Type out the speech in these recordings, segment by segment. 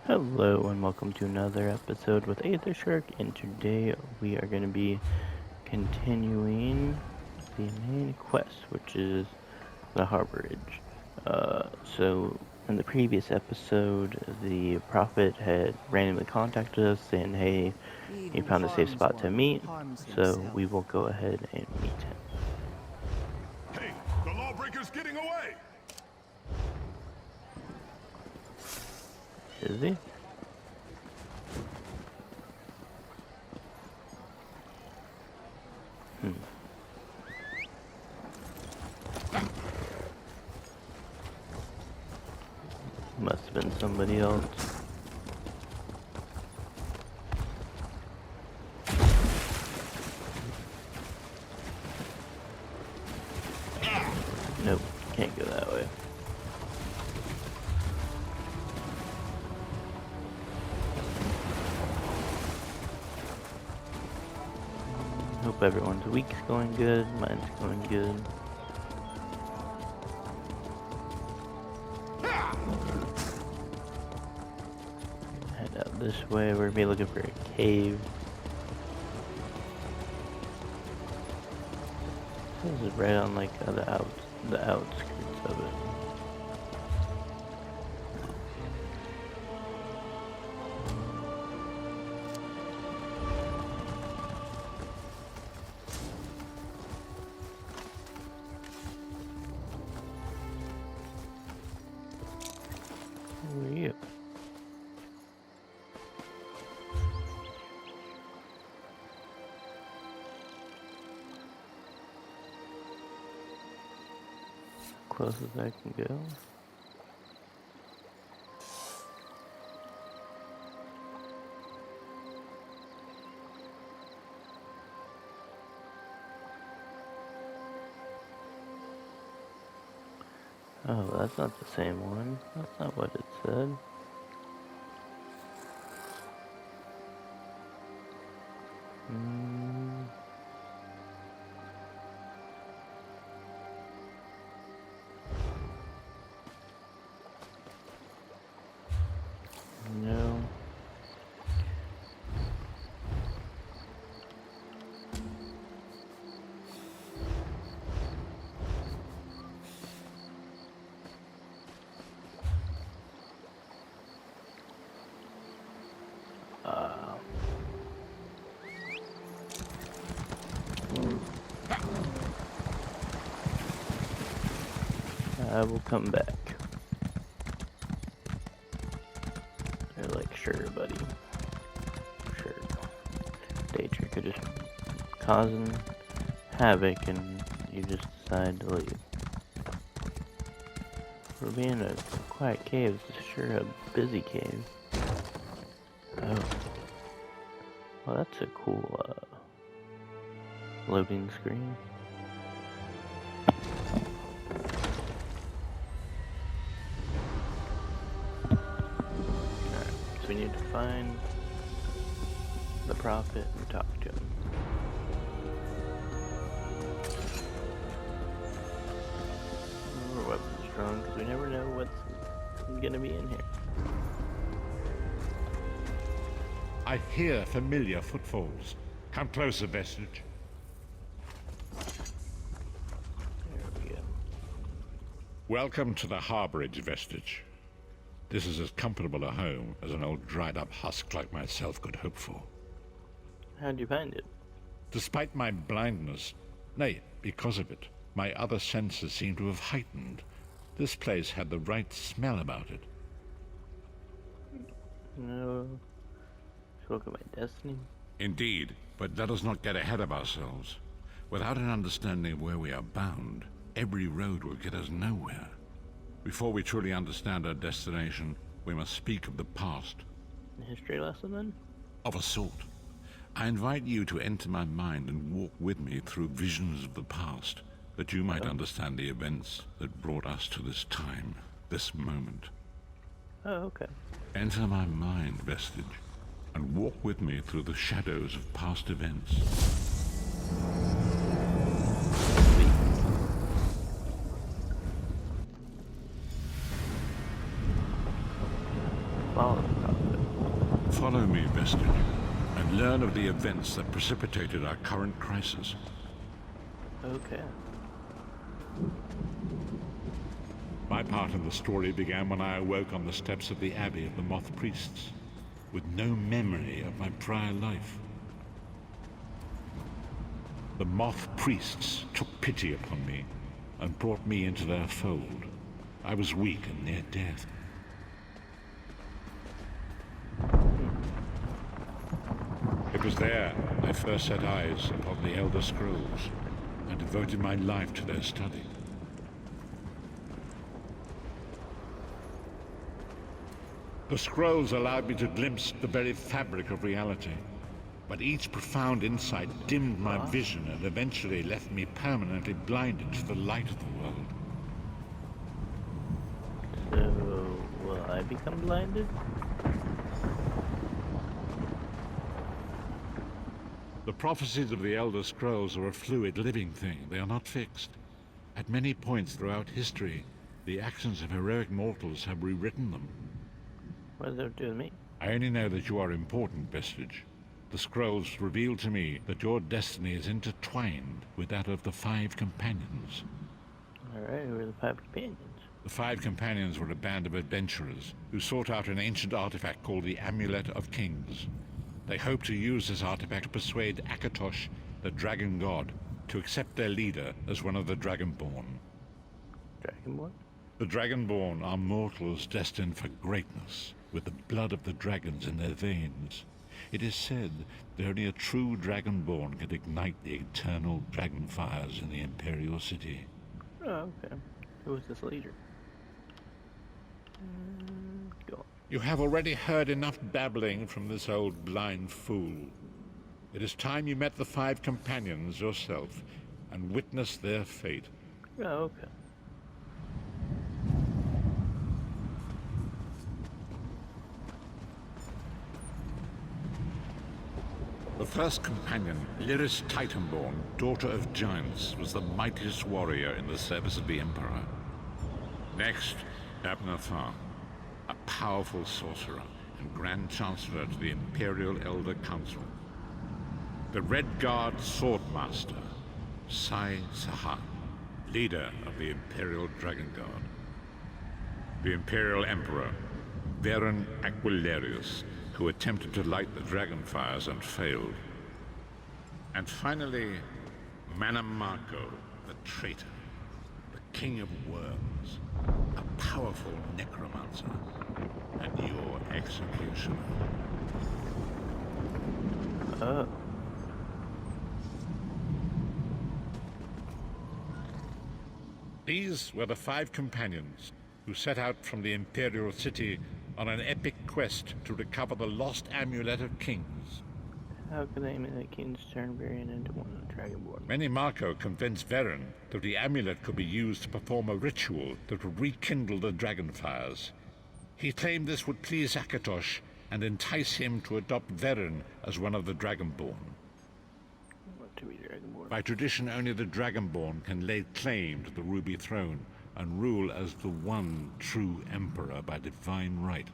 Hello and welcome to another episode with Aether Shark, and today we are going to be continuing the main quest, which is the Harborage. So in the previous episode, the prophet had randomly contacted us saying, hey, he found a safe spot to meet, so we will go ahead and meet him. Hey, the lawbreaker's getting away! Is he? Must have been somebody else. Nope, can't go that way. Hope everyone's week's going good, mine's going good. Head out this way, we're gonna be looking for a cave. This is right on like the outskirts of it. Who are you? Close as I can go. Oh, that's not the same one. That's not what it said. No. I will come back. They're like, sure, buddy. Sure. Daydrinker just causing havoc and you just decide to leave. For being a quiet cave, this is sure a busy cave. Oh. Well, that's a cool, loading screen. We need to find the prophet and talk to him. Our weapon's strong because we never know what's gonna be in here. I hear familiar footfalls. Come closer, Vestige. There we go. Welcome to the Harborage, Vestige. This is as comfortable a home as an old dried-up husk like myself could hope for. How'd you find it? Despite my blindness, nay, because of it, my other senses seem to have heightened. This place had the right smell about it. No. Spoke of my destiny? Indeed, but let us not get ahead of ourselves. Without an understanding of where we are bound, every road will get us nowhere. Before we truly understand our destination, we must speak of the past. A history lesson then? Of a sort. I invite you to enter my mind and walk with me through visions of the past, that you might understand the events that brought us to this time, this moment. Oh, okay. Enter my mind, Vestige, and walk with me through the shadows of past events. Follow the prophet. Follow me, Vestige, and learn of the events that precipitated our current crisis. Okay. My part in the story began when I awoke on the steps of the Abbey of the Moth Priests, with no memory of my prior life. The Moth Priests took pity upon me and brought me into their fold. I was weak and near death. It was there I first set eyes upon the Elder Scrolls and devoted my life to their study. The scrolls allowed me to glimpse the very fabric of reality, but each profound insight dimmed my vision and eventually left me permanently blinded to the light of the world. So, will I become blinded? The prophecies of the Elder Scrolls are a fluid, living thing. They are not fixed. At many points throughout history, the actions of heroic mortals have rewritten them. What does that do to me? I only know that you are important, Vestige. The scrolls reveal to me that your destiny is intertwined with that of the Five Companions. Alright, who are the Five Companions? The Five Companions were a band of adventurers who sought out an ancient artifact called the Amulet of Kings. They hoped to use this artifact to persuade Akatosh, the dragon god, to accept their leader as one of the Dragonborn. Dragonborn? The Dragonborn are mortals destined for greatness, with the blood of the dragons in their veins. It is said that only a true Dragonborn can ignite the eternal dragon fires in the Imperial City. Oh, okay. Who was this leader? Go on. You have already heard enough babbling from this old blind fool. It is time you met the Five Companions yourself and witnessed their fate. Oh, okay. The first companion, Lyris Titanborn, daughter of giants, was the mightiest warrior in the service of the Emperor. Next, Abnathan, a powerful sorcerer and Grand Chancellor to the Imperial Elder Council. The Red Guard Swordmaster, Sai Sahan, leader of the Imperial Dragon Guard. The Imperial Emperor, Varen Aquilarius, who attempted to light the dragon fires and failed. And finally, Manamarco, the traitor, the king of worms, a powerful necromancer, and your executioner. Oh. These were the Five Companions who set out from the Imperial City on an epic quest to recover the lost Amulet of Kings. How could the Amulet Kings turn Varian into one of the Dragonborn? Menimarco convinced Varen that the amulet could be used to perform a ritual that would rekindle the dragon fires. He claimed this would please Akatosh and entice him to adopt Varen as one of the Dragonborn. What to be Dragonborn? By tradition, only the Dragonborn can lay claim to the Ruby Throne and rule as the one true Emperor by divine right.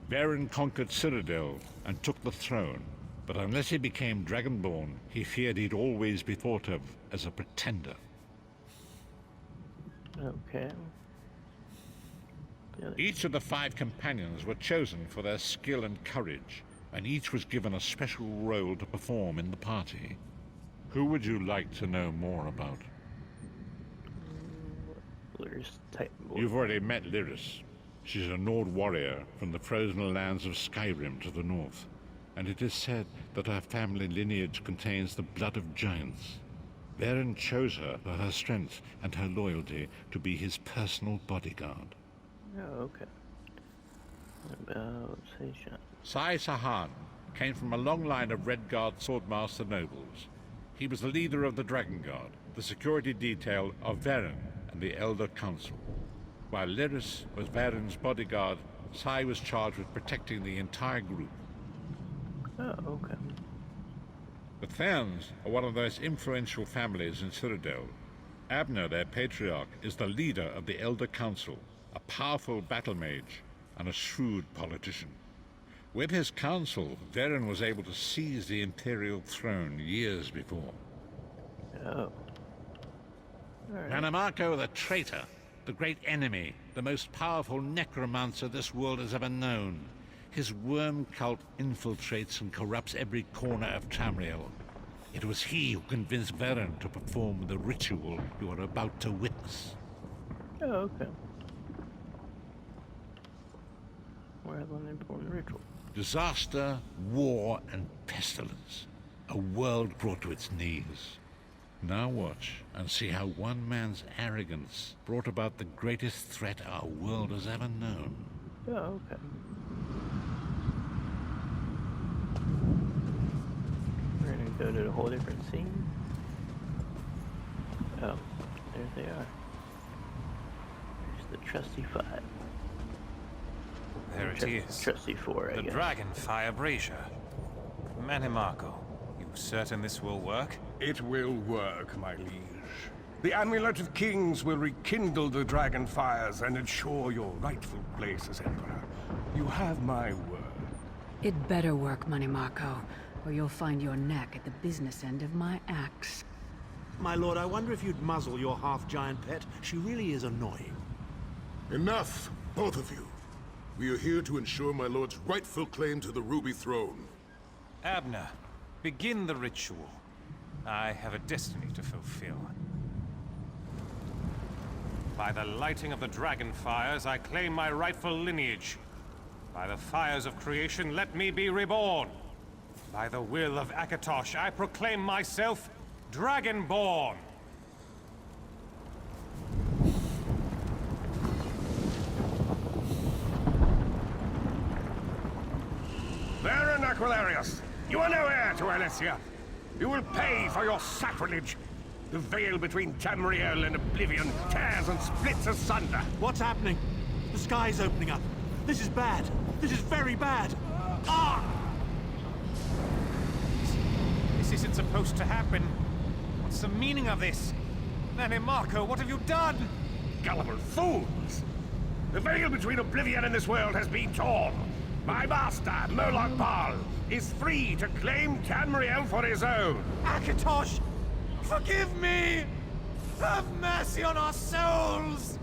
Varen conquered Cyrodiil and took the throne, but unless he became Dragonborn, he feared he'd always be thought of as a pretender. Okay. Each of the Five Companions were chosen for their skill and courage, and each was given a special role to perform in the party. Who would you like to know more about? Lyris Titanborn. You've already met Lyris. She's a Nord warrior from the frozen lands of Skyrim to the north, and it is said that her family lineage contains the blood of giants. Varen chose her for her strength and her loyalty to be his personal bodyguard. Oh, okay. What about Seishan? Sai Sahan came from a long line of Red Guard swordmaster nobles. He was the leader of the Dragon Guard, the security detail of Varen and the Elder Council. While Lyris was Varen's bodyguard, Sai was charged with protecting the entire group. Oh, okay. The Therns are one of the most influential families in Cyrodiil. Abner, their patriarch, is the leader of the Elder Council, a powerful battle mage and a shrewd politician. With his council, Varen was able to seize the Imperial throne years before. Oh. Alright. Manamako the traitor, the great enemy, the most powerful necromancer this world has ever known. His worm cult infiltrates and corrupts every corner of Tamriel. It was he who convinced Varen to perform the ritual you are about to witness. Oh, okay. We're having an important ritual. Disaster, war, and pestilence. A world brought to its knees. Now watch and see how one man's arrogance brought about the greatest threat our world has ever known. Oh, okay. We're gonna go to a whole different scene. Oh, there they are. There's the trusty 5. There it is. Trusty 4, I The guess. Dragonfire Brazier. Manimako, you certain this will work? It will work, my liege. The Amulet of Kings will rekindle the dragon fires and ensure your rightful place as Emperor. You have my word. It better work, Manimako, or you'll find your neck at the business end of my axe. My lord, I wonder if you'd muzzle your half-giant pet. She really is annoying. Enough, both of you. We are here to ensure my lord's rightful claim to the Ruby Throne. Abner, begin the ritual. I have a destiny to fulfill. By the lighting of the dragon fires, I claim my rightful lineage. By the fires of creation, let me be reborn. By the will of Akatosh, I proclaim myself Dragonborn. Varen Aquilarius, you are no heir to Alessia. You will pay for your sacrilege. The veil between Tamriel and Oblivion tears and splits asunder. What's happening? The sky's opening up. This is bad. This is very bad. Ah! This isn't supposed to happen. What's the meaning of this? Manimako, what have you done? Gullible fools! The veil between Oblivion and this world has been torn. My master, Moloch Baal, is free to claim Tamriel for his own. Akatosh, forgive me! Have mercy on our souls!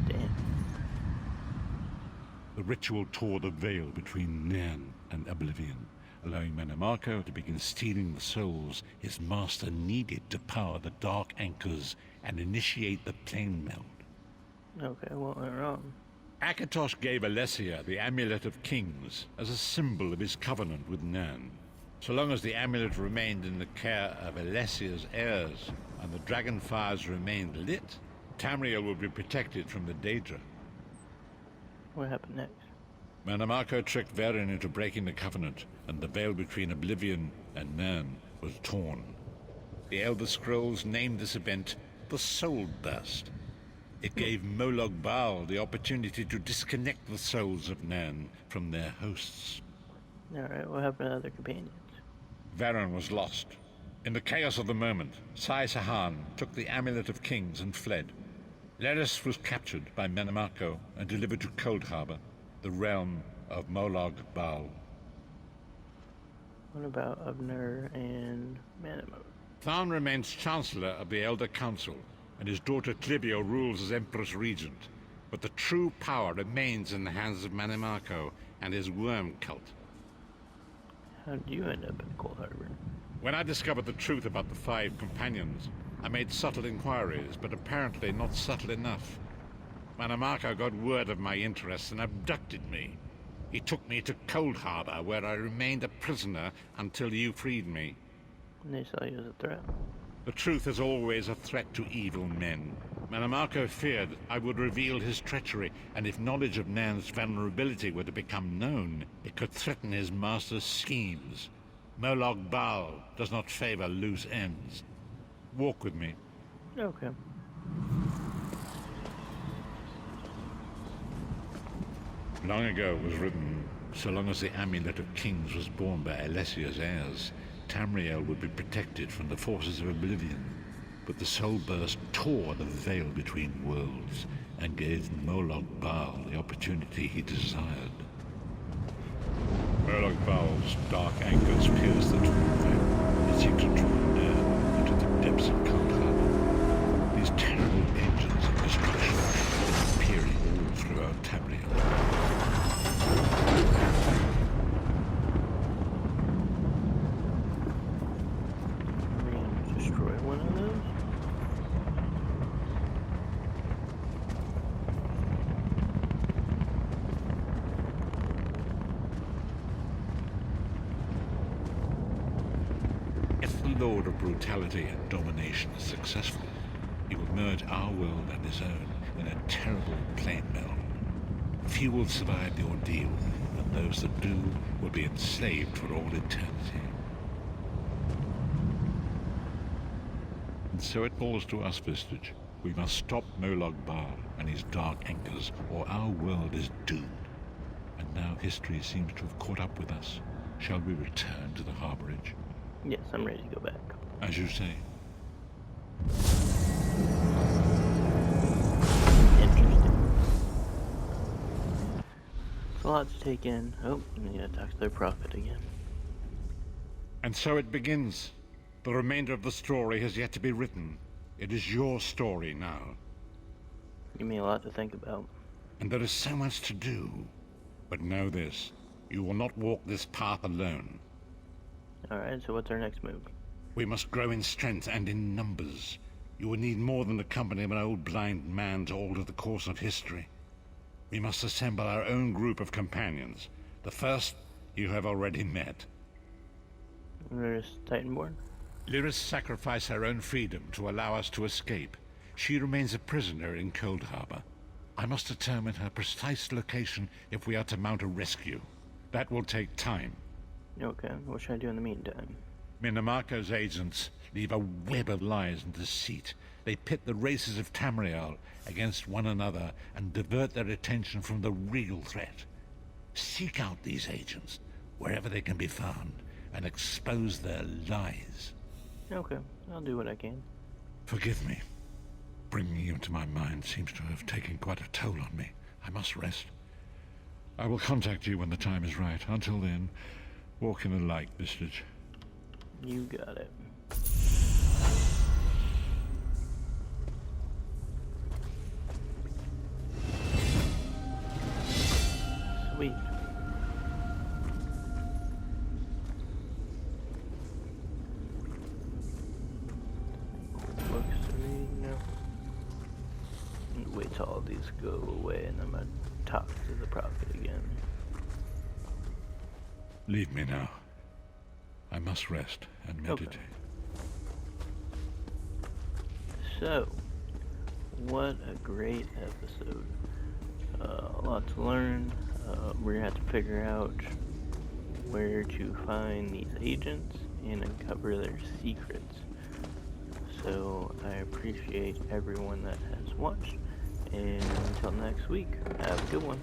Damn. The ritual tore the veil between Nan and Oblivion, allowing Manamako to begin stealing the souls his master needed to power the dark anchors and initiate the plane meld. Okay, what went wrong? Akatosh gave Alessia the Amulet of Kings as a symbol of his covenant with Nan. So long as the amulet remained in the care of Alessia's heirs and the dragon fires remained lit, Tamriel would be protected from the Daedra. What happened next? Manamako tricked Varen into breaking the covenant, and the veil between Oblivion and Nan was torn. The Elder Scrolls named this event the Soul Burst. It gave Moloch Baal the opportunity to disconnect the souls of Nan from their hosts. Alright, what happened to other companions? Varen was lost. In the chaos of the moment, Sai Sahan took the Amulet of Kings and fled. Leris was captured by Manamako and delivered to Cold Harbor, the realm of Moloch Baal. What about Ubner and Manamo? Tharn remains Chancellor of the Elder Council, and his daughter Clibio rules as Empress Regent. But the true power remains in the hands of Manamako and his worm cult. How did you end up in Cold Harbor? When I discovered the truth about the 5 companions, I made subtle inquiries, but apparently not subtle enough. Manamako got word of my interests and abducted me. He took me to Cold Harbor, where I remained a prisoner until you freed me. And they saw you as a threat. The truth is always a threat to evil men. Manamako feared I would reveal his treachery, and if knowledge of Nan's vulnerability were to become known, it could threaten his master's schemes. Moloch Baal does not favor loose ends. Walk with me. Okay. Long ago it was written, so long as the Amulet of Kings was borne by Alessia's heirs, Tamriel would be protected from the forces of Oblivion. but the soul burst tore the veil between worlds and gave Molag Bal the opportunity he desired. Molag Bal's dark anchors pierced the torn veil. It seemed to draw near into the depths of Cold Harbor. These terrible engines of destruction appearing all throughout Tamriel. Destroy one of those? If the Lord of Brutality and Domination is successful, he will merge our world and his own in a terrible plain meld. Few will survive the ordeal, and those that do will be enslaved for all eternity. And so it falls to us, Vistage. We must stop Molag Bal and his dark anchors, or our world is doomed. And now history seems to have caught up with us. Shall we return to the Harborage? Yes, I'm ready to go back. As you say. Interesting. It's a lot to take in. Oh, I need to talk to their prophet again. And so it begins. The remainder of the story has yet to be written. It is your story now. Give me a lot to think about. And there is so much to do. But know this, you will not walk this path alone. Alright, so what's our next move? We must grow in strength and in numbers. You will need more than the company of an old blind man to alter the course of history. We must assemble our own group of companions. The first you have already met. There's Titanborn? Lyris sacrificed her own freedom to allow us to escape. She remains a prisoner in Cold Harbor. I must determine her precise location if we are to mount a rescue. That will take time. Okay, what should I do in the meantime? Minimarco's agents leave a web of lies and deceit. They pit the races of Tamriel against one another and divert their attention from the real threat. Seek out these agents, wherever they can be found, and expose their lies. Okay, I'll do what I can. Forgive me. Bringing you into my mind seems to have taken quite a toll on me. I must rest. I will contact you when the time is right. Until then, walk in the light, Vistage. You got it. Sweet. Books to read? No. Wait till all these go away and I'm gonna talk to the prophet again. Leave me now. I must rest and meditate. Okay. So, what a great episode. A lot to learn. We're gonna have to figure out where to find these agents and uncover their secrets. So, I appreciate everyone that has watched. And until next week, have a good one.